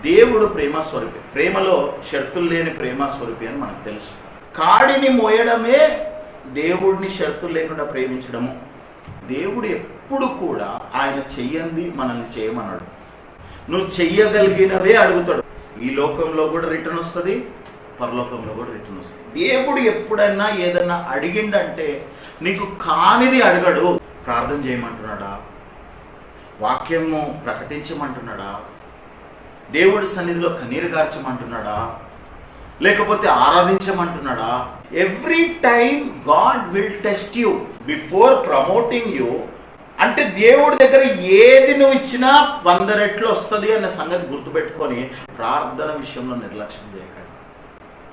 దేవుడు ప్రేమ స్వరూపి. ప్రేమలో షరతులు లేని ప్రేమ స్వరూపి అని మనకు తెలుసు. కాడిని మోయడమే దేవుడిని షరతులు లేకుండా ప్రేమించడము. దేవుడు ఎప్పుడు కూడా ఆయన చెయ్యంది మనల్ని చేయమన్నాడు. నువ్వు చెయ్యగలిగినవే అడుగుతాడు. ఈ లోకంలో కూడా రిటర్న్ వస్తుంది, పరలోకంలో కూడా రిటర్న్ వస్తుంది. దేవుడు ఎప్పుడైనా ఏదన్నా అడిగిండంటే నీకు కానిది అడగడు. ప్రార్థన చేయమంటున్నాడా, వాక్యము ప్రకటించమంటున్నాడా, దేవుడి సన్నిధిలో కన్నీరు గార్చమంటున్నాడా, లేకపోతే ఆరాధించమంటున్నాడా? Every time God will test you before promoting you. అంటే దేవుడి దగ్గర ఏది నువ్వు ఇచ్చినా 100 రెట్లు వస్తుంది అన్న సంగతి గుర్తుపెట్టుకొని ప్రార్థన విషయంలో నిర్లక్ష్యం చేయకండి,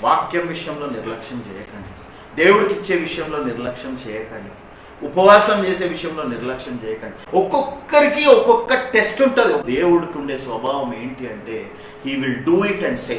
వాక్యం విషయంలో నిర్లక్ష్యం చేయకండి, దేవుడికి ఇచ్చే విషయంలో నిర్లక్ష్యం చేయకండి, ఉపవాసం చేసే విషయంలో నిర్లక్ష్యం చేయకండి. ఒక్కొక్కరికి ఒక్కొక్క టెస్ట్ ఉంటుంది. దేవుడికి ఉండే స్వభావం ఏంటి అంటే he will do it and say.